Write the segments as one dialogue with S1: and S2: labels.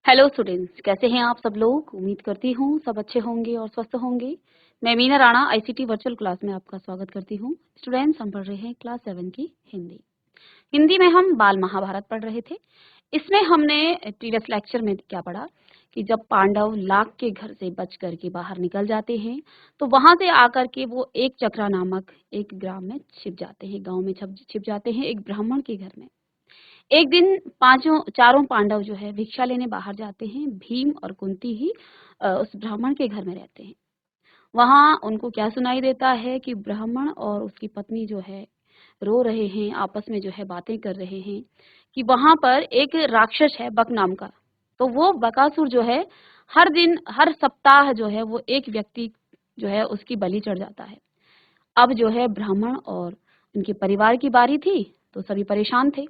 S1: Hello students, कैसे हैं आप सब लोग। उम्मीद करती हूँ सब अच्छे होंगे और स्वस्थ होंगे। मैं Meena Rana ICT virtual class में आपका स्वागत करती हूँ। स्टूडेंट्स, हम पढ़ रहे हैं क्लास 7 की हिंदी। हिंदी में हम बाल महाभारत पढ़ रहे थे। इसमें हमने प्रीवियस लेक्चर में क्या पढ़ा कि जब पांडव लाख के घर से बच करके बाहर निकल जाते हैं तो वहां से आकर के वो एक चक्रा नामक एक ग्राम में छिप जाते हैं, गांव में छिप जाते हैं एक ब्राह्मण के घर में। एक दिन चारों पांडव जो है भिक्षा लेने बाहर जाते हैं। भीम और कुंती ही उस ब्राह्मण के घर में रहते हैं। वहां उनको क्या सुनाई देता है कि ब्राह्मण और उसकी पत्नी जो है रो रहे हैं, आपस में जो है बातें कर रहे हैं कि वहां पर एक राक्षस है बक नाम का। तो वो बकासुर जो है हर दिन हर सप्ताह जो है वो एक व्यक्ति जो है उसकी बलि चढ़ जाता है। अब जो है ब्राह्मण और उनके परिवार की बारी थी तो सभी परेशान थे।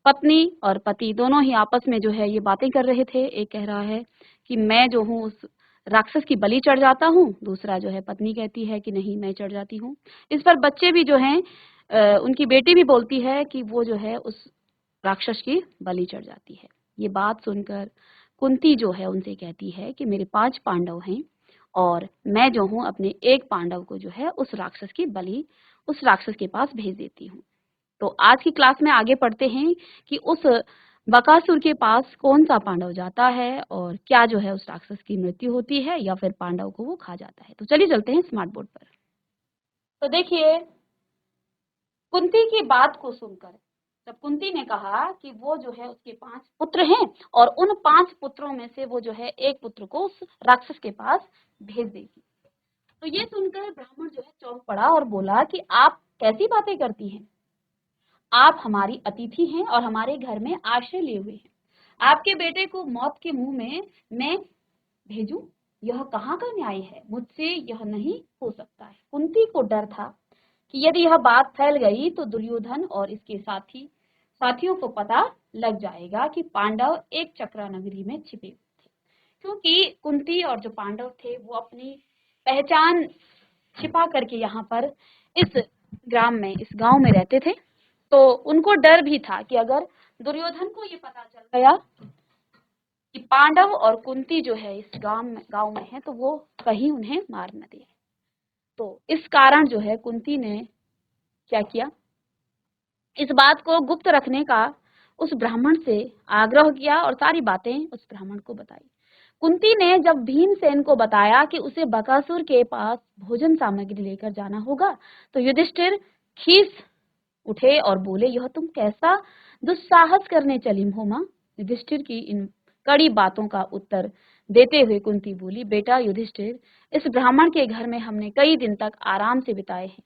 S1: पत्नी और पति दोनों ही आपस में जो है ये बातें कर रहे थे। एक कह रहा है कि मैं जो हूँ उस राक्षस की बलि चढ़ जाता हूँ, दूसरा जो है पत्नी कहती है कि नहीं मैं चढ़ जाती हूँ। इस पर बच्चे भी जो हैं उनकी बेटी भी बोलती है कि वो जो है उस राक्षस की बलि चढ़ जाती है। ये बात सुनकर कुंती जो है उनसे कहती है कि मेरे 5 पांडव हैं और मैं जो हूँ अपने एक पांडव को जो है उस राक्षस की बलि उस राक्षस के पास भेज देती हूँ। तो आज की क्लास में आगे पढ़ते हैं कि उस बकासुर के पास कौन सा पांडव जाता है और क्या जो है उस राक्षस की मृत्यु होती है या फिर पांडव को वो खा जाता है। तो चलिए चलते हैं स्मार्ट बोर्ड पर। तो देखिए, कुंती की बात को सुनकर जब कुंती ने कहा कि वो जो है उसके 5 पुत्र हैं और उन 5 पुत्रों में से वो जो है एक पुत्र को उस राक्षस के पास भेज देगी, तो ये सुनकर ब्राह्मण जो है चौंक पड़ा और बोला कि आप कैसी बातें करती हैं। आप हमारी अतिथि हैं और हमारे घर में आश्रय लिए हुए हैं। आपके बेटे को मौत के मुंह में मैं भेजूं, यह कहाँ का न्याय है। मुझसे यह नहीं हो सकता है। कुंती को डर था कि यदि यह बात फैल गई तो दुर्योधन और इसके साथियों को पता लग जाएगा कि पांडव एक चक्रा नगरी में छिपे हुए थे। क्योंकि कुंती और जो पांडव थे वो अपनी पहचान छिपा करके यहाँ पर इस ग्राम में इस गांव में रहते थे। तो उनको डर भी था कि अगर दुर्योधन को ये पता चल गया कि पांडव और कुंती जो है इस गांव में है तो वो कहीं उन्हें मार न दे। तो इस कारण जो है कुंती ने क्या किया, इस बात को गुप्त रखने का उस ब्राह्मण से आग्रह किया और सारी बातें उस ब्राह्मण को बताई। कुंती ने जब भीमसेन को बताया कि उसे बकासुर के पास भोजन सामग्री लेकर जाना होगा तो युधिष्ठिर खीस उठे और बोले, यह तुम कैसा दुस्साहस करने चली हो मां। युधिष्ठिर की इन कड़ी बातों का उत्तर देते हुए कुंती बोली, बेटा युधिष्ठिर, इस ब्राह्मण के घर में हमने कई दिन तक आराम से बिताए हैं।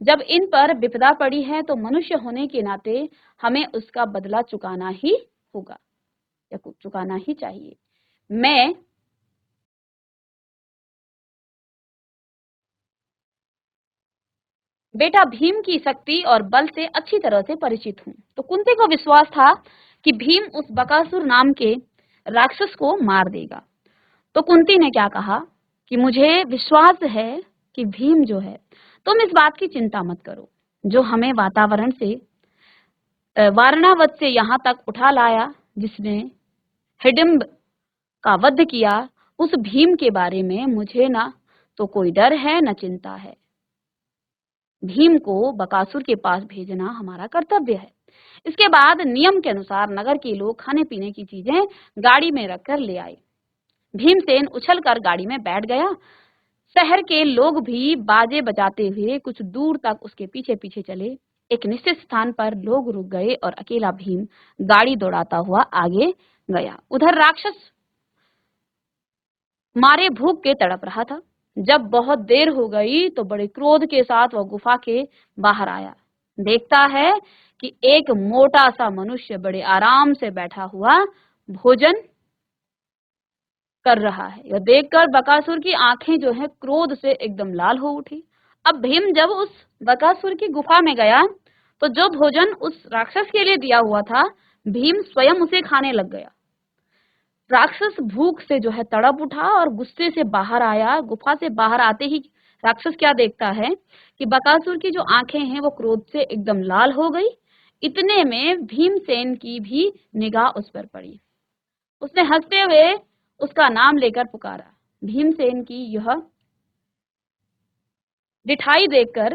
S1: जब इन पर विपदा पड़ी है तो मनुष्य होने के नाते हमें उसका बदला चुकाना ही होगा या चुकाना ही चाहिए। मैं बेटा भीम की शक्ति और बल से अच्छी तरह से परिचित हूँ। तो कुंती को विश्वास था कि भीम उस बकासुर नाम के राक्षस को मार देगा। तो कुंती ने क्या कहा कि मुझे विश्वास है कि भीम जो है, तुम इस बात की चिंता मत करो। जो हमें वातावरण से वारणावत से यहाँ तक उठा लाया, जिसने हिडिंब का वध किया, उस भीम के बारे में मुझे ना तो कोई डर है न चिंता है। भीम को बकासुर के पास भेजना हमारा कर्तव्य है। इसके बाद नियम के अनुसार नगर के लोग खाने पीने की चीजें गाड़ी में रखकर ले आए। भीमसेन उछलकर गाड़ी में बैठ गया। शहर के लोग भी बाजे बजाते हुए कुछ दूर तक उसके पीछे पीछे चले। एक निश्चित स्थान पर लोग रुक गए और अकेला भीम गाड़ी दौड़ाता हुआ आगे गया। उधर राक्षस मारे भूख के तड़प रहा था। जब बहुत देर हो गई तो बड़े क्रोध के साथ वह गुफा के बाहर आया। देखता है कि एक मोटा सा मनुष्य बड़े आराम से बैठा हुआ भोजन कर रहा है। यह देखकर बकासुर की आंखें जो है क्रोध से एकदम लाल हो उठी। अब भीम जब उस बकासुर की गुफा में गया तो जो भोजन उस राक्षस के लिए दिया हुआ था, भीम स्वयं उसे खाने लग गया। राक्षस भूख से जो है तड़प उठा और गुस्से से बाहर आया। गुफा से बाहर आते ही राक्षस क्या देखता है कि बकासुर की जो आंखें हैं वो क्रोध से एकदम लाल हो गई। इतने में भीमसेन की भी निगाह उस पर पड़ी। उसने हंसते हुए उसका नाम लेकर पुकारा। भीमसेन की यह रिठाई देखकर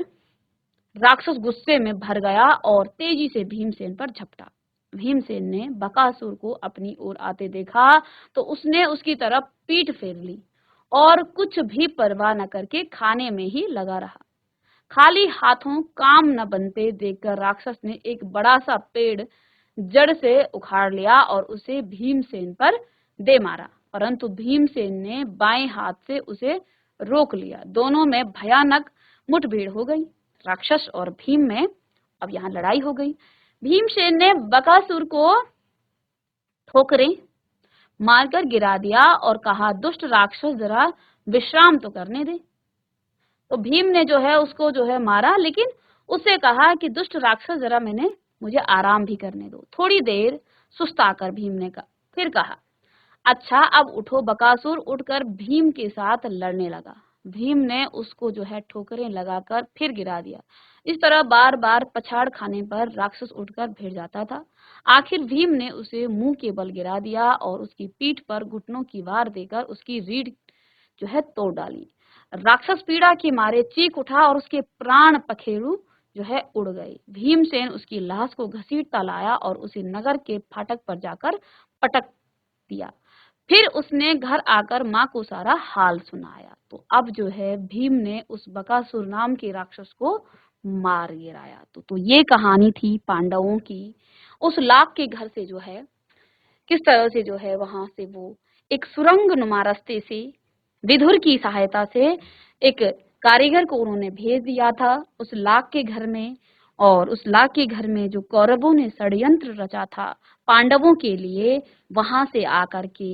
S1: राक्षस गुस्से में भर गया और तेजी से भीमसेन पर झपटा। भीमसेन ने बकासुर को अपनी ओर आते देखा तो उसने उसकी तरफ पीठ फेर ली और कुछ भी परवाह न करके खाने में ही लगा रहा। खाली हाथों काम न बनते देखकर राक्षस ने एक बड़ा सा पेड़ जड़ से उखाड़ लिया और उसे भीमसेन पर दे मारा, परंतु भीमसेन ने बाएं हाथ से उसे रोक लिया। दोनों में भयानक मुठभेड़ हो गई। राक्षस और भीम में अब यहाँ लड़ाई हो गई। भीमसेन ने बकासुर को ठोकरें मारकर गिरा दिया और कहा, दुष्ट राक्षस जरा विश्राम तो करने दे। तो भीम ने जो है उसको जो है मारा, लेकिन उससे कहा कि दुष्ट राक्षस जरा मुझे आराम भी करने दो। थोड़ी देर सुस्ताकर भीम ने फिर कहा, अच्छा अब उठो। बकासुर उठकर भीम के साथ लड़ने लगा। भीम ने उसको जो है ठोकरें लगाकर फिर गिरा दिया। इस तरह बार बार पछाड़ खाने पर राक्षस उठकर भिड़ जाता था। आखिर भीम ने उसे मुंह के बल गिरा दिया और उसकी पीठ पर घुटनों की वार देकर उसकी रीढ़ जो है तोड़ डाली। राक्षस पीड़ा के मारे चीख उठा और उसके प्राण पखेरु जो है उड़ गए। भीमसेन उसकी लाश को घसीटता लाया और उसे नगर के फाटक पर जाकर पटक दिया। फिर उसने घर आकर माँ को सारा हाल सुनाया। तो अब जो है भीम ने उस बकासुर नाम के राक्षस को मार गिराया। तो ये कहानी थी पांडवों की। उस लाख के घर से जो है किस तरह से जो है वहां से वो एक सुरंग नुमा रास्ते से विदुर की सहायता से एक कारीगर को उन्होंने भेज दिया था उस लाख के घर में। और उस लाख के घर में जो कौरवों ने षड्यंत्र रचा था पांडवों के लिए, वहां से आकर के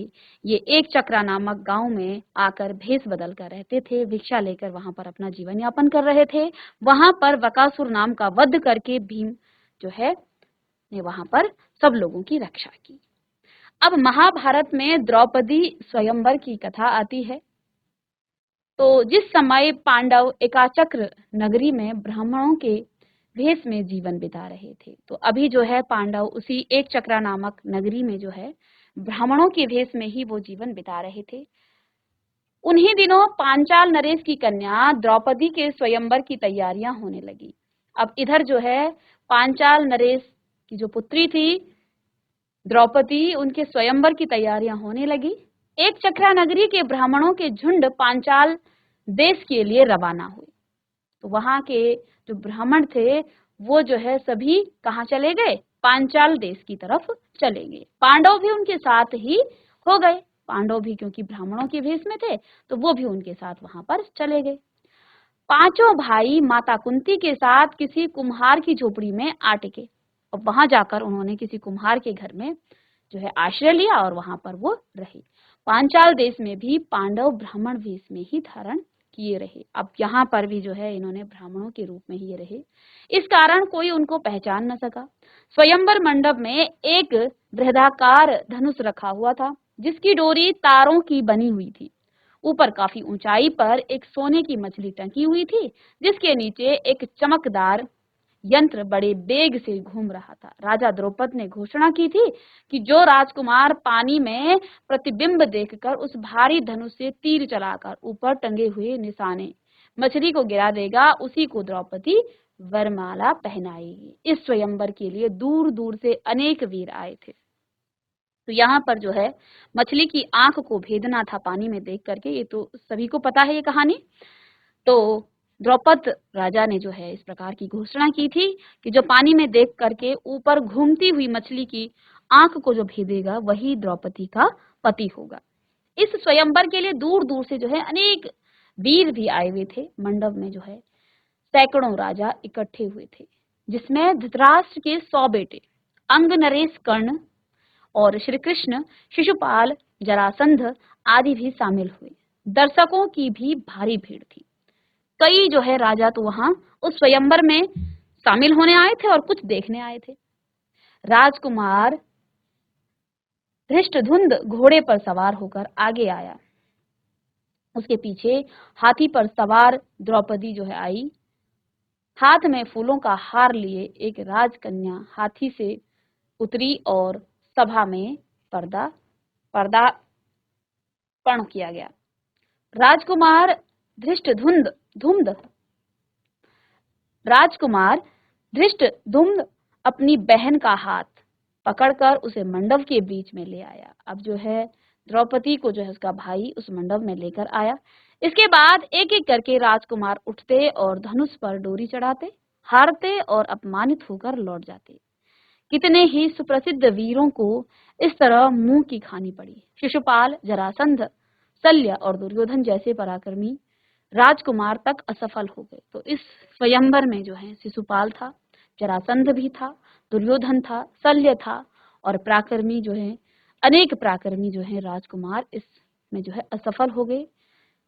S1: ये एक चक्रा नामक गांव में आकर भेष बदल कर रहते थे, भिक्षा लेकर वहां पर अपना जीवन यापन कर रहे थे। वहां पर बकासुर नाम का वध करके भीम जो है ने वहां पर सब लोगों की रक्षा की। अब महाभारत में द्रौपदी स्वयंवर की कथा आती है। तो जिस समय पांडव एकाचक्र नगरी में ब्राह्मणों के भेष में जीवन बिता रहे थे, तो अभी जो है पांडव उसी एक चक्रा नामक नगरी में जो है ब्राह्मणों के भेष में ही वो जीवन बिता रहे थे। उन्हीं दिनों पांचाल नरेश की कन्या द्रौपदी के स्वयंवर की तैयारियां होने लगी। अब इधर जो है पांचाल नरेश की जो पुत्री थी द्रौपदी, उनके स्वयंवर की तैयारियां होने लगी। एक चक्रा नगरी के ब्राह्मणों के झुंड पांचाल देश के लिए रवाना हुए। तो वहां के जो ब्राह्मण थे वो जो है सभी कहाँ चले गए? पांचाल देश की तरफ चले गए। पांडव भी उनके साथ ही हो गए। पांडव भी क्योंकि ब्राह्मणों के भेष में थे तो वो भी उनके साथ वहां पर चले गए। पांचों भाई माता कुंती के साथ किसी कुम्हार की झोपड़ी में आ टिके और वहां जाकर उन्होंने किसी कुम्हार के घर में जो है आश्रय लिया और वहां पर वो रहे। पांचाल देश में भी पांडव ब्राह्मण वेश में ही धारण किए रहे। अब यहाँ पर भी जो है इन्होंने ब्राह्मणों के रूप में ही रहे। इस कारण कोई उनको पहचान न सका। स्वयंवर मंडप में एक बृहदाकार धनुष रखा हुआ था जिसकी डोरी तारों की बनी हुई थी। ऊपर काफी ऊंचाई पर एक सोने की मछली टंगी हुई थी जिसके नीचे एक चमकदार यंत्र बड़े बेग से घूम रहा था। राजा द्रौपद ने घोषणा की थी कि जो राजकुमार पानी में प्रतिबिंब देखकर उस भारी धनुष से तीर चलाकर ऊपर टंगे हुए निशाने मछली को गिरा देगा, उसी को द्रौपदी वरमाला पहनाएगी। इस स्वयंवर के लिए दूर दूर से अनेक वीर आए थे। तो यहाँ पर जो है मछली की आंख को भेदना था पानी में देख करके, ये तो सभी को पता है ये कहानी। तो द्रौपद राजा ने जो है इस प्रकार की घोषणा की थी कि जो पानी में देख करके ऊपर घूमती हुई मछली की आंख को जो भेदेगा वही द्रौपदी का पति होगा। इस स्वयंवर के लिए दूर दूर से जो है अनेक वीर भी आए हुए थे। मंडप में जो है सैकड़ों राजा इकट्ठे हुए थे जिसमें धृतराष्ट्र के 100 बेटे, अंग नरेश कर्ण और श्री कृष्ण, शिशुपाल, जरासंध आदि भी शामिल हुए। दर्शकों की भी भारी भीड़ थी। कई जो है राजा तो वहां उस स्वयंवर में शामिल होने आए थे और कुछ देखने आए थे। राजकुमार धृष्टद्युम्न घोड़े पर सवार होकर आगे आया। उसके पीछे हाथी पर सवार द्रौपदी जो है आई। हाथ में फूलों का हार लिए एक राजकन्या हाथी से उतरी और सभा में पर्दा पर्दापण किया गया। राजकुमार धृष्टद्युम्न अपनी बहन का हाथ पकड़कर उसे मंडप के बीच में ले आया। अब जो है द्रौपदी को जो है उसका भाई उस मंडप में लेकर आया। इसके बाद एक एक करके राजकुमार उठते और धनुष पर डोरी चढ़ाते, हारते और अपमानित होकर लौट जाते। कितने ही सुप्रसिद्ध वीरों को इस तरह मुंह की खानी पड़ी। शिशुपाल, जरासंध, शल्य और दुर्योधन जैसे पराक्रमी राजकुमार तक असफल हो गए। तो इस स्वयंवर में जो है शिशुपाल था, जरासंध भी था, दुर्योधन था, शल्य था और पराक्रमी जो है अनेक पराक्रमी जो है राजकुमार इसमें जो है असफल हो गए।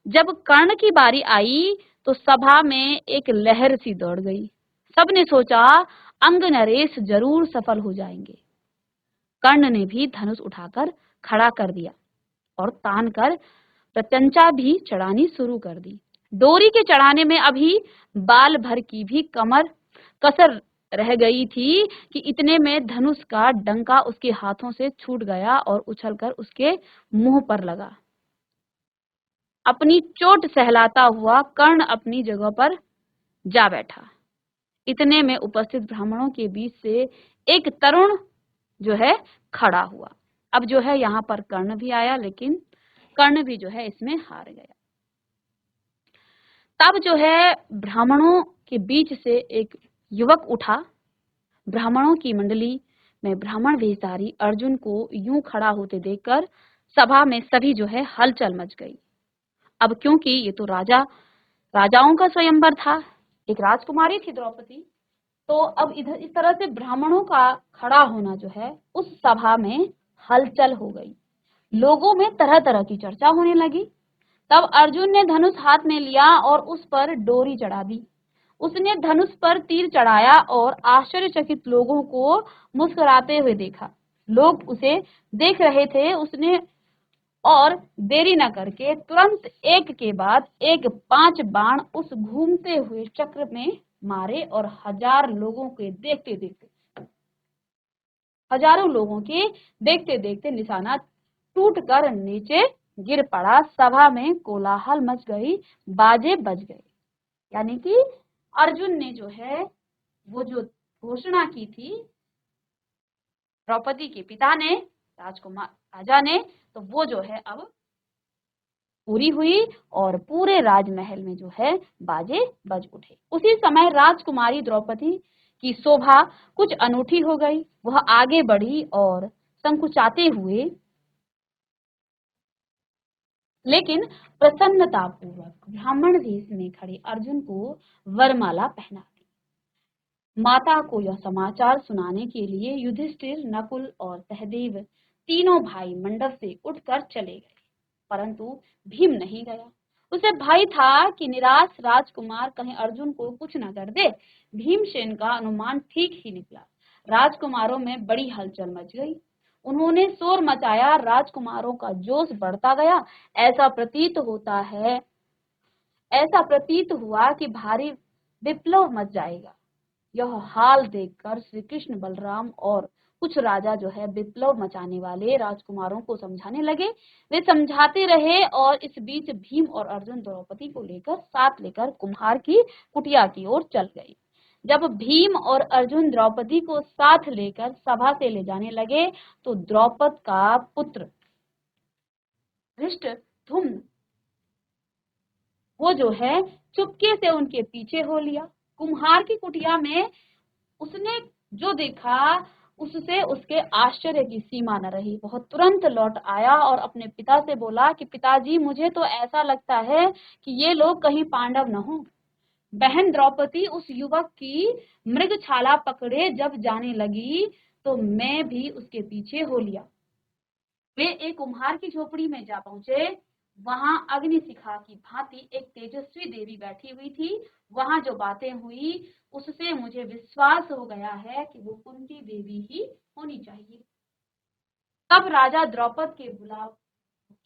S1: जब कर्ण की बारी आई तो सभा में एक लहर सी दौड़ गई। सबने सोचा अंग नरेश जरूर सफल हो जाएंगे। कर्ण ने भी धनुष उठाकर खड़ा कर दिया और तान कर प्रत्यंचा भी चढ़ानी शुरू कर दी। डोरी के चढ़ाने में अभी बाल भर की भी कमर कसर रह गई थी कि इतने में धनुष का डंका उसके हाथों से छूट गया और उछलकर उसके मुंह पर लगा। अपनी चोट सहलाता हुआ कर्ण अपनी जगह पर जा बैठा। इतने में उपस्थित ब्राह्मणों के बीच से एक तरुण जो है खड़ा हुआ। अब जो है यहाँ पर कर्ण भी आया, लेकिन कर्ण भी जो है इसमें हार गया। तब जो है ब्राह्मणों के बीच से एक युवक उठा। ब्राह्मणों की मंडली में ब्राह्मण वेशधारी अर्जुन को यूं खड़ा होते देखकर सभा में सभी जो है हलचल मच गई। अब क्योंकि ये तो राजाओं का स्वयंवर था, एक राजकुमारी थी द्रौपदी, तो अब इधर इस तरह से ब्राह्मणों का खड़ा होना जो है उस सभा में हलचल हो गई। लोगों में तरह तरह की चर्चा होने लगी। तब अर्जुन ने धनुष हाथ में लिया और उस पर डोरी चढ़ा दी। उसने धनुष पर तीर चढ़ाया और आश्चर्यचकित लोगों को मुस्कुराते हुए देखा। लोग उसे देख रहे थे। उसने और देरी न करके तुरंत एक के बाद एक 5 बाण उस घूमते हुए चक्र में मारे और हजारों लोगों के देखते देखते निशाना टूटकर नीचे गिर पड़ा। सभा में कोलाहल मच गई, बाजे बज गए। यानी कि अर्जुन ने जो है वो जो घोषणा की थी द्रौपदी के पिता ने, राजकुमार राजा ने, तो वो जो है अब पूरी हुई और पूरे राजमहल में जो है बाजे बज उठे। उसी समय राजकुमारी द्रौपदी की शोभा कुछ अनूठी हो गई। वह आगे बढ़ी और संकुचाते हुए लेकिन प्रसन्नतापूर्वक ब्राह्मण वेश में खड़े अर्जुन को वरमाला पहना दी। माता को यह समाचार सुनाने के लिए युधिष्ठिर, नकुल और सहदेव तीनों भाई मंडप से उठकर चले गए, परंतु भीम नहीं गया। उसे भय था कि निराश राजकुमार कहीं अर्जुन को कुछ न कर दे। भीमसेन का अनुमान ठीक ही निकला। राजकुमारों में बड़ी हलचल मच गई। उन्होंने शोर मचाया। राजकुमारों का जोश बढ़ता गया। ऐसा प्रतीत हुआ कि भारी विप्लव मच जाएगा। यह हाल देखकर श्री कृष्ण, बलराम और कुछ राजा जो है विप्लव मचाने वाले राजकुमारों को समझाने लगे। वे समझाते रहे और इस बीच भीम और अर्जुन द्रौपदी को साथ लेकर कुम्हार की कुटिया की ओर चल गए। जब भीम और अर्जुन द्रौपदी को साथ लेकर सभा से ले जाने लगे तो द्रौपद का पुत्र धृष्टद्युम्न वो जो है चुपके से उनके पीछे हो लिया। कुम्हार की कुटिया में उसने जो देखा उससे उसके आश्चर्य की सीमा न रही। वह तुरंत लौट आया और अपने पिता से बोला कि पिताजी, मुझे तो ऐसा लगता है कि ये लोग कहीं पांडव न हो। बहन द्रौपदी उस युवक की मृगछाला पकड़े जब जाने लगी तो मैं भी उसके पीछे हो लिया। वे एक कुम्हार की झोपड़ी में जा पहुंचे। वहां अग्निशिखा की भांति एक तेजस्वी देवी बैठी हुई थी। वहां जो बातें हुई उससे मुझे विश्वास हो गया है कि वो कुंती देवी ही होनी चाहिए। तब राजा द्रौपद के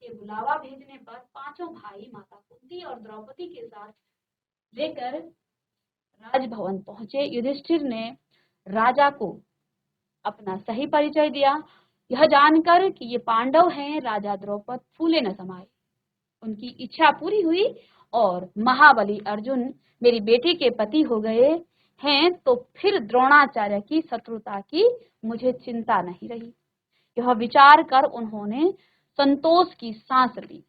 S1: बुलावा भेजने पर पांचों भाई माता कुंती और द्रौपदी के साथ लेकर राजभवन पहुंचे। युधिष्ठिर ने राजा को अपना सही परिचय दिया। यह जानकर कि ये पांडव हैं, राजा द्रौपद फूले न समाये। उनकी इच्छा पूरी हुई और महाबली अर्जुन मेरी बेटी के पति हो गए हैं, तो फिर द्रोणाचार्य की शत्रुता की मुझे चिंता नहीं रही। यह विचार कर उन्होंने संतोष की सांस ली।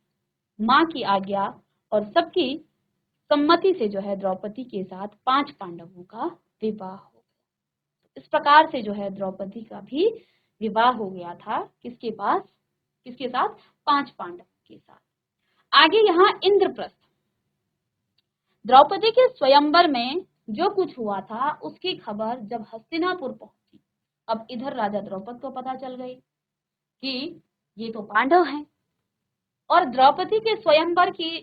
S1: माँ की आज्ञा और सबकी सम्मति से जो है द्रौपदी के साथ 5 पांडवों का विवाह हो गया। इस प्रकार से जो है द्रौपदी का भी विवाह हो गया था। किसके पास? किसके साथ? 5 पांडवों के साथ। आगे यहाँ इंद्रप्रस्थ। द्रौपदी के स्वयंवर में जो कुछ हुआ था उसकी खबर जब हस्तिनापुर पहुंची, अब इधर राजा द्रौपद को पता चल गई कि ये तो पांडव हैं, और द्रौपदी के स्वयंवर की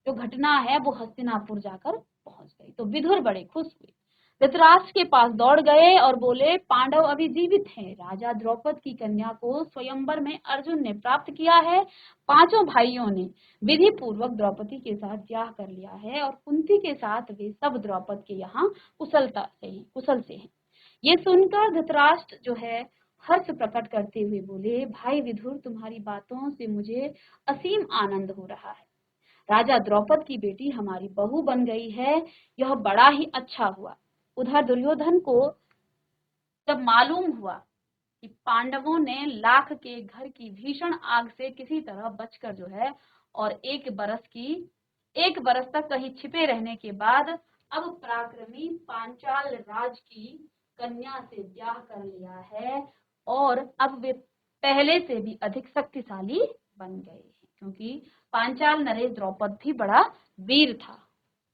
S1: जो घटना है वो हस्तिनापुर जाकर पहुंच गई। तो विदुर बड़े खुश हुए, धृतराष्ट्र के पास दौड़ गए और बोले, पांडव अभी जीवित हैं। राजा द्रौपद की कन्या को स्वयंवर में अर्जुन ने प्राप्त किया है। 5 भाइयों ने विधि पूर्वक द्रौपदी के साथ ब्याह कर लिया है और कुंती के साथ वे सब द्रौपद के यहाँ कुशल से हैं। ये सुनकर धृतराष्ट्र जो है हर्ष प्रकट करते हुए बोले, भाई विदुर, तुम्हारी बातों से मुझे असीम आनंद हो रहा है। राजा द्रौपद की बेटी हमारी बहू बन गई है, यह बड़ा ही अच्छा हुआ। उधर दुर्योधन को जब मालूम हुआ कि पांडवों ने लाख के घर की भीषण आग से किसी तरह बचकर जो है और 1 बरस तक कहीं छिपे रहने के बाद अब पराक्रमी पांचाल राज की कन्या से ब्याह कर लिया है और अब वे पहले से भी अधिक शक्तिशाली बन गए हैं, क्योंकि पांचाल नरेश द्रौपद भी बड़ा वीर था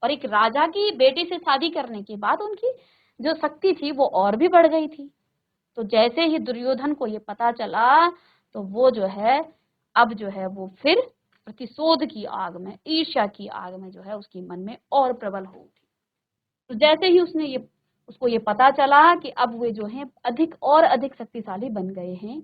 S1: और एक राजा की बेटी से शादी करने के बाद उनकी जो शक्ति थी वो और भी बढ़ गई थी। तो जैसे ही दुर्योधन को ये पता चला तो वो जो है अब जो है वो फिर प्रतिशोध की आग में, ईर्ष्या की आग में जो है उसके मन में और प्रबल हो उठी। तो जैसे ही उसको ये पता चला कि अब वे जो हैं अधिक और अधिक शक्तिशाली बन गए हैं,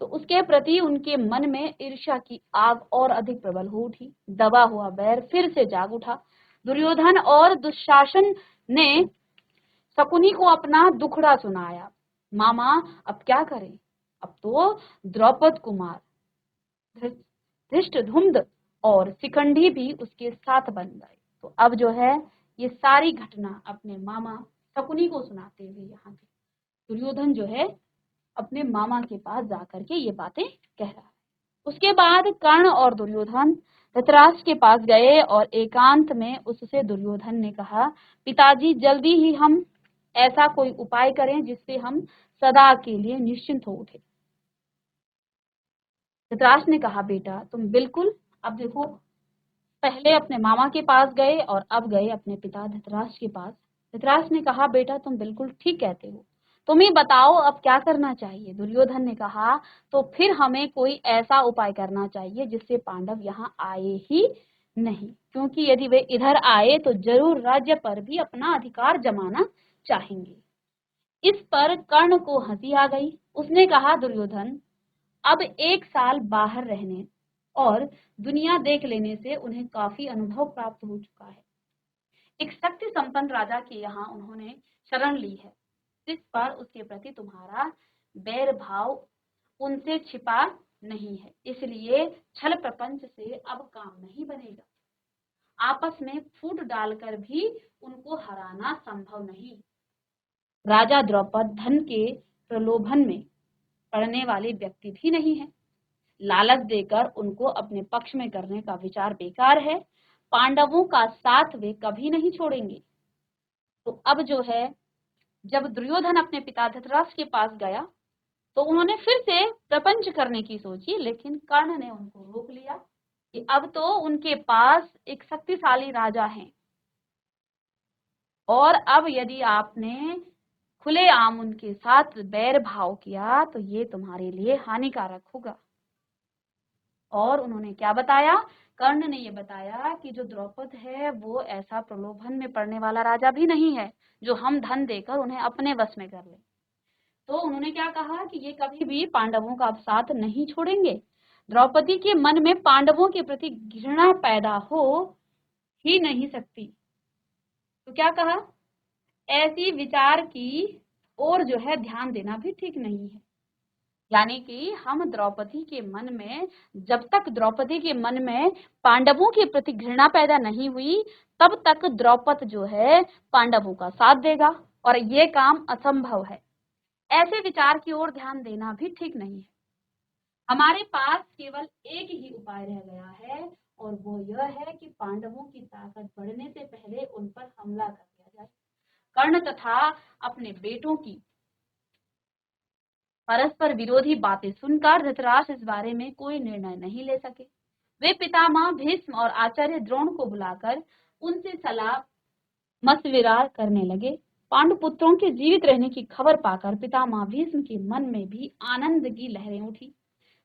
S1: तो उसके प्रति उनके मन में ईर्ष्या की आग और अधिक प्रबल हो उठी। दबा हुआ बैर फिर से जाग उठा। दुर्योधन और दुशासन ने शकुनी को अपना दुखड़ा सुनाया। मामा, अब क्या करें? अब तो द्रौपद कुमार, धृष्टद्युम्न और शिखंडी भी उसके साथ बन गए। तो अब जो है ये सारी घटना अपने मामा शकुनी को सुनाते हुए यहाँ पे दुर्योधन जो है अपने मामा के पास जाकर के ये बातें कह रहा है। उसके बाद कर्ण और दुर्योधन धृतराष्ट्र के पास गए और एकांत में उससे दुर्योधन ने कहा, पिताजी, जल्दी ही हम ऐसा कोई उपाय करें जिससे हम सदा के लिए निश्चिंत हो उठे। धृतराष्ट्र ने कहा, बेटा तुम बिल्कुल, अब देखो, पहले अपने मामा के पास गए और अब गए अपने पिता धृतराष्ट्र के पास। धृतराष्ट्र ने कहा, बेटा तुम बिल्कुल ठीक कहते हो, तुम ही बताओ अब क्या करना चाहिए। दुर्योधन ने कहा, तो फिर हमें कोई ऐसा उपाय करना चाहिए जिससे पांडव यहाँ आए ही नहीं, क्योंकि यदि वे इधर आए तो जरूर राज्य पर भी अपना अधिकार जमाना चाहेंगे। इस पर कर्ण को हंसी आ गई। उसने कहा, दुर्योधन, अब 1 साल बाहर रहने और दुनिया देख लेने से उन्हें काफी अनुभव प्राप्त हो चुका है। एक शक्ति संपन्न राजा के यहाँ उन्होंने शरण ली है, जिस पर उसके प्रति तुम्हारा बैर भाव उनसे छिपा नहीं है, इसलिए छल प्रपंच से अब काम नहीं बनेगा। आपस में फूट डालकर भी उनको हराना संभव नहीं। राजा द्रौपद धन के प्रलोभन में पड़ने वाले व्यक्ति भी नहीं है। लालच देकर उनको अपने पक्ष में करने का विचार बेकार है। पांडवों का साथ वे कभी नहीं छोड़ेंगे। तो अब जो है जब दुर्योधन अपने पिता धृतराष्ट्र के पास गया तो उन्होंने फिर से प्रपंच करने की सोची, लेकिन कर्ण ने उनको रोक लिया कि अब तो उनके पास एक शक्तिशाली राजा है और अब यदि आपने खुलेआम उनके साथ बैर भाव किया तो ये तुम्हारे लिए हानिकारक होगा। और उन्होंने क्या बताया? कर्ण ने ये बताया कि जो द्रौपद है वो ऐसा प्रलोभन में पड़ने वाला राजा भी नहीं है जो हम धन देकर उन्हें अपने वश में कर ले। तो उन्होंने क्या कहा कि ये कभी भी पांडवों का साथ नहीं छोड़ेंगे। द्रौपदी के मन में पांडवों के प्रति घृणा पैदा हो ही नहीं सकती। तो क्या कहा, ऐसी विचार की ओर जो है ध्यान देना भी ठीक नहीं है। यानी कि हम द्रौपदी के मन में, जब तक द्रौपदी के मन में पांडवों के प्रति घृणा पैदा नहीं हुई, तब तक द्रौपद जो है पांडवों का साथ देगा, और ये काम असंभव है। ऐसे विचार की ओर ध्यान देना भी ठीक नहीं है। हमारे पास केवल एक ही उपाय रह गया है, और वो यह है कि पांडवों की ताकत बढ़ने से पहले उन पर हमला कर दिया जाए। कर्ण तथा अपने बेटों की परस्पर विरोधी बातें सुनकर धृतराष्ट्र इस बारे में कोई निर्णय नहीं ले सके। वे पितामह भीष्म और आचार्य द्रोण को बुलाकर उनसे सलाह मशविरा करने लगे। पांडुपुत्रों के जीवित रहने की खबर पाकर पितामह भीष्म के मन में भी आनंद की लहरें उठी।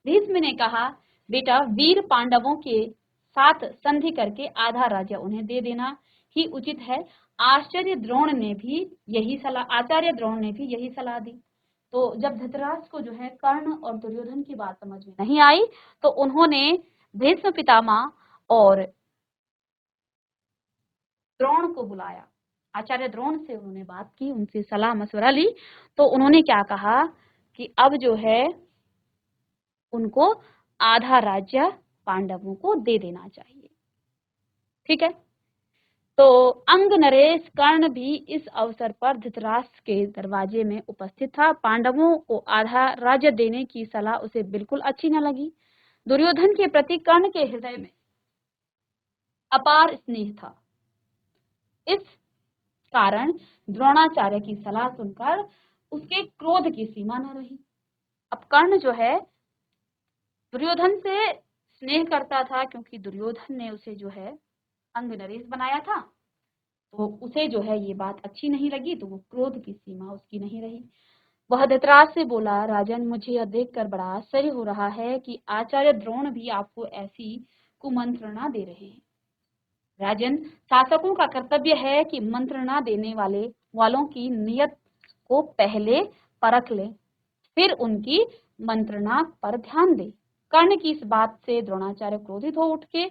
S1: भीष्म ने कहा, बेटा, वीर पांडवों के साथ संधि करके आधा राज्य उन्हें दे देना ही उचित है। आचार्य द्रोण ने भी यही सलाह दी। तो जब धृतराष्ट्र को जो है कर्ण और दुर्योधन की बात समझ में नहीं आई, तो उन्होंने भीष्म पितामह और द्रोण को बुलाया। आचार्य द्रोण से उन्होंने बात की, उनसे सलाह मशवरा ली। तो उन्होंने क्या कहा कि अब जो है उनको आधा राज्य पांडवों को दे देना चाहिए। ठीक है। तो अंग नरेश कर्ण भी इस अवसर पर धृतराष्ट्र के दरवाजे में उपस्थित था। पांडवों को आधा राज्य देने की सलाह उसे बिल्कुल अच्छी न लगी। दुर्योधन के प्रति कर्ण के हृदय में अपार स्नेह था। इस कारण द्रोणाचार्य की सलाह सुनकर उसके क्रोध की सीमा न रही। अब कर्ण जो है दुर्योधन से स्नेह करता था, क्योंकि दुर्योधन ने उसे जो है अंग नरेश बनाया था। तो उसे जो है ये बात अच्छी नहीं लगी, तो वो क्रोध की सीमा उसकी नहीं रही। वह धृतराष्ट्र से बोला, राजन, मुझे यह देखकर बड़ा आश्चर्य हो रहा है कि आचार्य द्रोण भी आपको ऐसी कुमंत्रणा दे रहे हैं। राजन, शासकों का कर्तव्य है कि मंत्रणा देने वालों की नियत को पहले परख ले, फिर उनकी मंत्रणा पर ध्यान दे। कर्ण की इस बात से द्रोणाचार्य क्रोधित हो उठे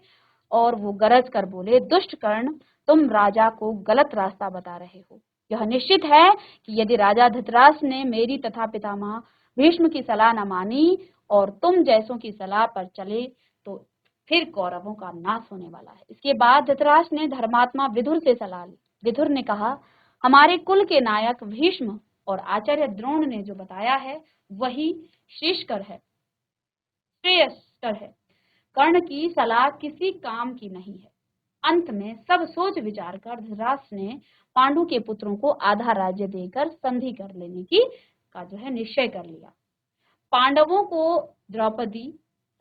S1: और वो गरज कर बोले, दुष्ट कर्ण, तुम राजा को गलत रास्ता बता रहे हो। यह निश्चित है कि यदि राजा धृतराष्ट्र ने मेरी तथा पितामह भीष्म की सलाह न मानी और तुम जैसों की सलाह पर चले, तो फिर कौरवों का नाश होने वाला है। इसके बाद धृतराष्ट्र ने धर्मात्मा विदुर से सलाह ली। विदुर ने कहा, हमारे कुल के नायक भीष्म और आचार्य द्रोण ने जो बताया है वही श्रेयस्कर है। कर्ण की सलाह किसी काम की नहीं है। अंत में सब सोच विचार कर धृतराष्ट्र ने पांडु के पुत्रों को आधा राज्य देकर संधि कर लेने का जो है निश्चय कर लिया। पांडवों को द्रौपदी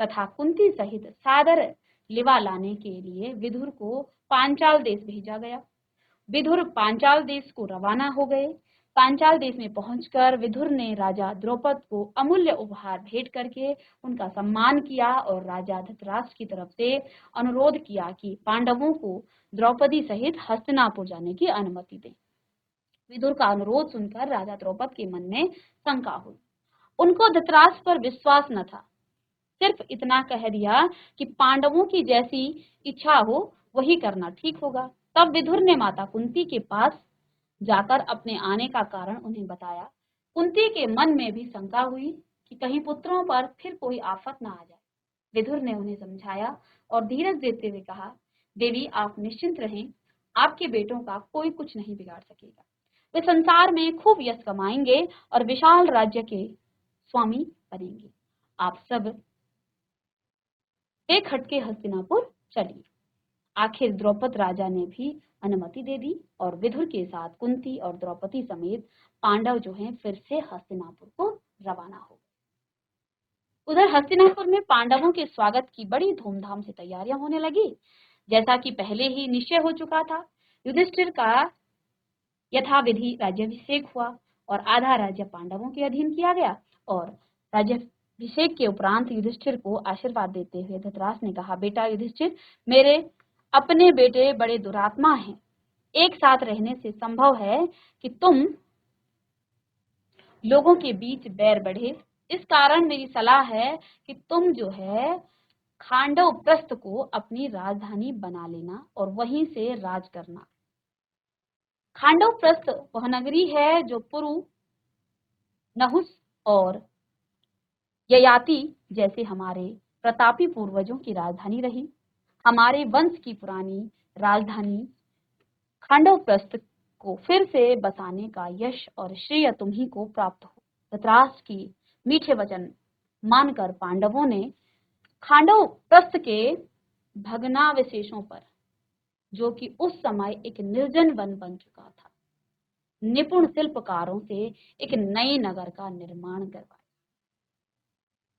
S1: तथा कुंती सहित सादर लिवा लाने के लिए विदुर को पांचाल देश भेजा गया। विदुर पांचाल देश को रवाना हो गए। पांचाल देश में पहुंचकर विदुर ने राजा द्रौपद को अमूल्य उपहार भेंट करके उनका सम्मान किया और राजा धृतराष्ट्र की तरफ से अनुरोध किया कि पांडवों को द्रौपदी सहित हस्तिनापुर जाने की अनुमति दें। विदुर का अनुरोध सुनकर राजा द्रौपद के मन में शंका हुई। उनको धृतराष्ट्र पर विश्वास न था। सिर्फ इतना कह दिया कि पांडवों की जैसी इच्छा हो वही करना ठीक होगा। तब विदुर ने माता कुंती के पास जाकर अपने आने का कारण उन्हें बताया। कुंती के मन में भी शंका हुई कि कहीं पुत्रों पर फिर कोई आफत न आ जाए। विदुर ने उन्हें समझाया और धीरज देते हुए कहा, देवी, आप निश्चिंत रहें, आपके बेटों का कोई कुछ नहीं बिगाड़ सकेगा। वे संसार में खूब यश कमाएंगे और विशाल राज्य के स्वामी बनेंगे। आप सब एक हटके हस्तिनापुर चलिए। आखिर द्रौपद राजा ने भी अनुमति दे दी और विदुर के साथ कुंती और द्रौपदी समेत पांडव जो हैं फिर से हस्तिनापुर को रवाना हो गए। उधर हस्तिनापुर में पांडवों के स्वागत की बड़ी धूमधाम से तैयारियां होने लगी। जैसा कि पहले ही निश्चय हो चुका था, युधिष्ठिर का यथाविधि राज्याभिषेक हुआ और आधा राज्य पांडवों के अधीन किया गया। और राज्याभिषेक के उपरांत युधिष्ठिर को आशीर्वाद देते हुए धृतराष्ट्र ने कहा, बेटा युधिष्ठिर, मेरे अपने बेटे बड़े दुरात्मा हैं। एक साथ रहने से संभव है कि तुम लोगों के बीच बैर बढ़े। इस कारण मेरी सलाह है कि तुम जो है खांडव प्रस्थ को अपनी राजधानी बना लेना और वहीं से राज करना। खांडव प्रस्थ वह नगरी है जो पुरु, नहुस और ययाति जैसे हमारे प्रतापी पूर्वजों की राजधानी रही। हमारे वंश की पुरानी राजधानी खांडवप्रस्थ को फिर से बसाने का यश और श्रेय तुम्ही को प्राप्त हो। धृतराष्ट्र की मीठे वचन मानकर पांडवों ने खांडवप्रस्थ के भग्नावशेषों पर, जो कि उस समय एक निर्जन वन बन चुका था, निपुण शिल्पकारों से एक नए नगर का निर्माण करवाया।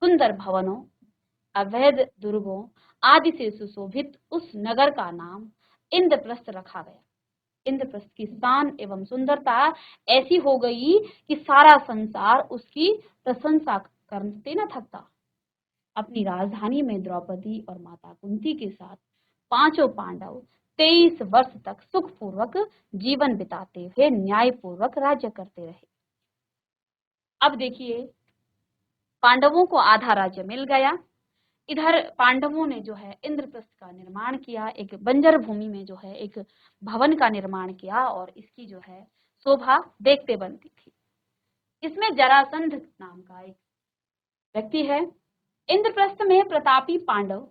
S1: सुंदर भवनों, अवैध दुर्गों आदि से सुशोभित उस नगर का नाम इंद्रप्रस्थ रखा गया। इंद्रप्रस्थ की शान एवं सुंदरता ऐसी हो गई कि सारा संसार उसकी प्रशंसा करते न थकता। अपनी राजधानी में द्रौपदी और माता कुंती के साथ पांचों पांडव 23 वर्ष तक सुखपूर्वक जीवन बिताते हुए न्यायपूर्वक राज्य करते रहे। अब देखिए, पांडवों को आधा राज्य मिल गया। इधर पांडवों ने जो है इंद्रप्रस्थ का निर्माण किया, एक बंजर भूमि में जो है एक भवन का निर्माण किया और इसकी जो है शोभा देखते बनती थी। इसमें जरासंध नाम का एक व्यक्ति है। इंद्रप्रस्थ में प्रतापी पांडव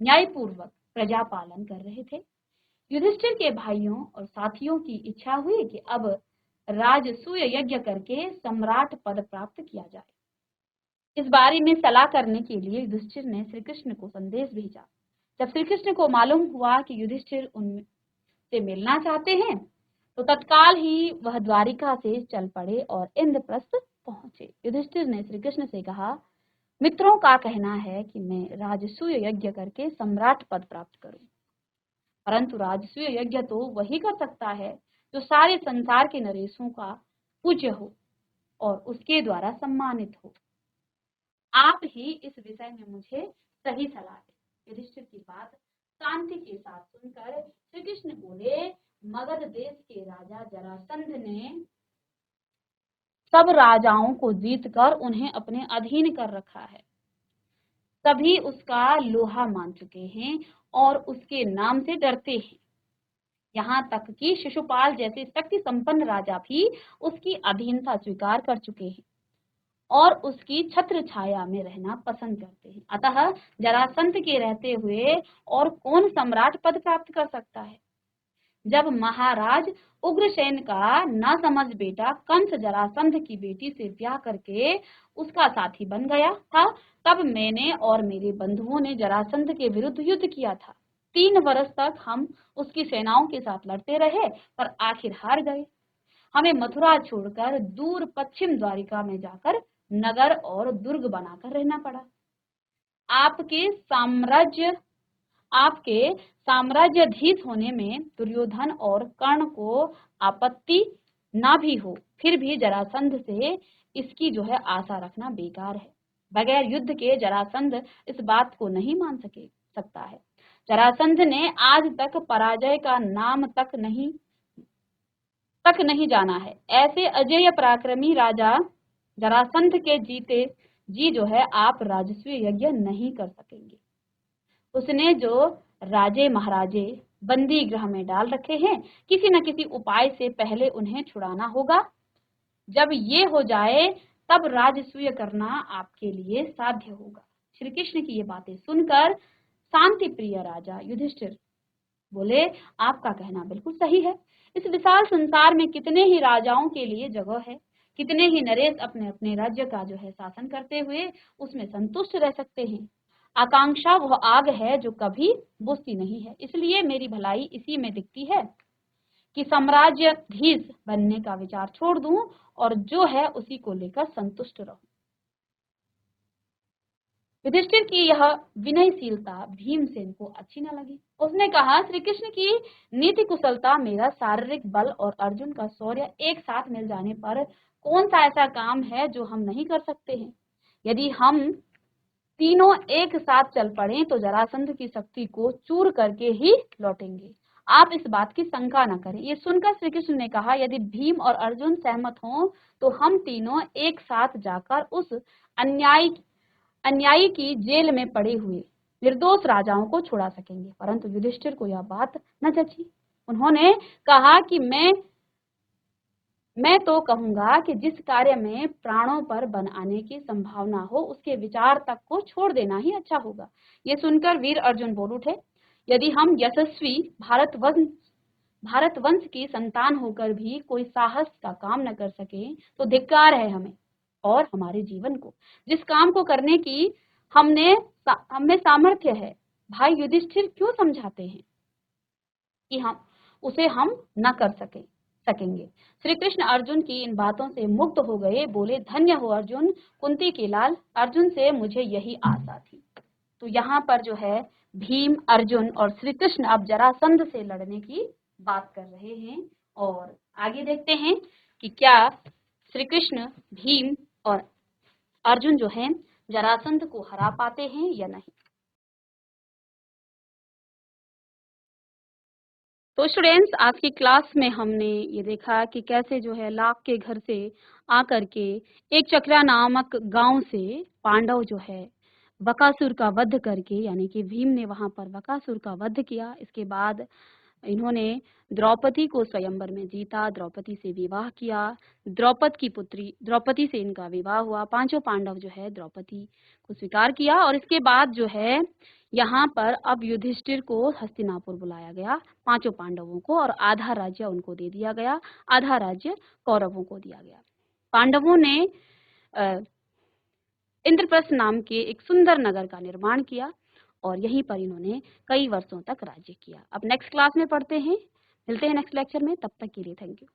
S1: न्यायपूर्वक प्रजा पालन कर रहे थे। युधिष्ठिर के भाइयों और साथियों की इच्छा हुई कि अब राजसूय यज्ञ करके सम्राट पद प्राप्त किया जाए। इस बारे में सलाह करने के लिए युधिष्ठिर ने श्री कृष्ण को संदेश भेजा। जब श्री कृष्ण को मालूम हुआ कि युधिष्ठिर उनसे मिलना चाहते हैं, तो तत्काल ही वह द्वारिका से चल पड़े और इंद्रप्रस्थ पहुंचे। युधिष्ठिर ने श्री कृष्ण से कहा, मित्रों का कहना है कि मैं राजसूय यज्ञ करके सम्राट पद प्राप्त करूं, परंतु राजसूय यज्ञ तो वही कर सकता है जो सारे संसार के नरेशों का पूज्य हो और उसके द्वारा सम्मानित हो। आप ही इस विषय में मुझे सही सलाह दें। युधिष्ठिर की बात शांति के साथ सुनकर श्री कृष्ण बोले, मगध देश के राजा जरासंध ने सब राजाओं को जीतकर उन्हें अपने अधीन कर रखा है। सभी उसका लोहा मान चुके हैं और उसके नाम से डरते हैं। यहाँ तक कि शिशुपाल जैसे शक्ति संपन्न राजा भी उसकी अधीनता स्वीकार कर चुके हैं और उसकी छत्र छाया में रहना पसंद करते हैं। अतः जरासंध के रहते हुए और कौन सम्राट पद प्राप्त कर सकता है? जब महाराज उग्रसेन का न समझ बेटा कंस जरासंध की बेटी से ब्याह करके उसका साथी बन गया था, तब मैंने और मेरे बंधुओं ने जरासंध के विरुद्ध युद्ध किया था। 3 वर्ष तक हम उसकी सेनाओं के साथ लड़ते रहे, पर आखिर हार गए। हमें मथुरा छोड़कर दूर पश्चिम द्वारिका में जाकर नगर और दुर्ग बनाकर रहना पड़ा। आपके साम्राज्याधीश होने में दुर्योधन और कर्ण को आपत्ति ना भी हो, फिर भी जरासंध से इसकी जो है आशा रखना बेकार है। बगैर युद्ध के जरासंध इस बात को नहीं मान सकता है। जरासंध ने आज तक पराजय का नाम तक नहीं जाना है। ऐसे अजेय पराक्रमी राजा जरासंध के जीते जी जो है आप राजस्वीय यज्ञ नहीं कर सकेंगे। उसने जो राजे महाराजे बंदी गृह में डाल रखे हैं, किसी न किसी उपाय से पहले उन्हें छुड़ाना होगा। जब ये हो जाए तब राजसूय करना आपके लिए साध्य होगा। श्री कृष्ण की ये बातें सुनकर शांति प्रिय राजा युधिष्ठिर बोले, आपका कहना बिल्कुल सही है। इस विशाल संसार में कितने ही राजाओं के लिए जगह है, कितने ही नरेश अपने अपने राज्य का जो है शासन करते हुए उसमें संतुष्ट रह सकते हैं। आकांक्षा वह आग है जो कभी बुझती नहीं है। इसलिए मेरी भलाई इसी में दिखती है कि साम्राज्याधीश बनने का विचार छोड़ दूं और जो है उसी को लेकर संतुष्ट रहूं। युधिष्ठिर की यह विनयशीलता भीमसेन को अच्छी न लगी। उसने कहा, श्री कृष्ण की नीति कुशलता, मेरा शारीरिक बल और अर्जुन का शौर्य एक साथ मिल जाने पर कौन सा ऐसा काम है जो हम नहीं कर सकते हैं? यदि हम तीनों एक साथ चल पड़े तो जरासंध की शक्ति को चूर करके ही लौटेंगे। आप इस बात की शंका न करें। ये सुनकर श्री कृष्ण ने कहा, यदि भीम और अर्जुन सहमत हों तो हम तीनों एक साथ जाकर उस अन्यायी की जेल में पड़े हुए निर्दोष राजाओं को छुड़ा सकेंगे। परंतु युधिष्ठिर को यह बात न जची। उन्होंने कहा कि मैं मैं तो कहूंगा कि जिस कार्य में प्राणों पर बन आने की संभावना हो उसके विचार तक को छोड़ देना ही अच्छा होगा। ये सुनकर वीर अर्जुन बोल उठे, यदि हम यशस्वी भारतवंश की संतान होकर भी कोई साहस का काम न कर सके तो धिक्कार है हमें और हमारे जीवन को। जिस काम को करने की हमें सामर्थ्य है, भाई युधिष्ठिर क्यों समझाते हैं कि हम न कर सकेंगे। श्री कृष्ण अर्जुन की इन बातों से मुग्ध हो गए, बोले, धन्य हो अर्जुन, कुंती के लाल, अर्जुन से मुझे यही आशा थी। तो यहाँ पर जो है भीम, अर्जुन और श्री कृष्ण अब जरासंध से लड़ने की बात कर रहे हैं। और आगे देखते हैं कि क्या श्री कृष्ण, भीम और अर्जुन जो है जरासंध को हरा पाते हैं या नहीं। तो स्टूडेंट्स, आज की क्लास में हमने ये देखा कि कैसे जो है लाख के घर से आकर के एक चक्रा नामक गांव से पांडव जो है बकासुर का वध करके, यानी कि भीम ने वहां पर बकासुर का वध किया। इसके बाद इन्होंने द्रौपदी को स्वयंवर में जीता, द्रौपदी से विवाह किया, द्रौपदी से इनका विवाह हुआ। पांचों पांडव जो है द्रौपदी को स्वीकार किया और इसके बाद जो है यहाँ पर अब युधिष्ठिर को हस्तिनापुर बुलाया गया, पांचों पांडवों को, और आधा राज्य उनको दे दिया गया, आधा राज्य कौरवों को दिया गया। पांडवों ने इंद्रप्रस्थ नाम के एक सुंदर नगर का निर्माण किया और यहीं पर इन्होंने कई वर्षों तक राज्य किया। अब नेक्स्ट क्लास में पढ़ते हैं, मिलते हैं नेक्स्ट लेक्चर में, तब तक के लिए थैंक यू।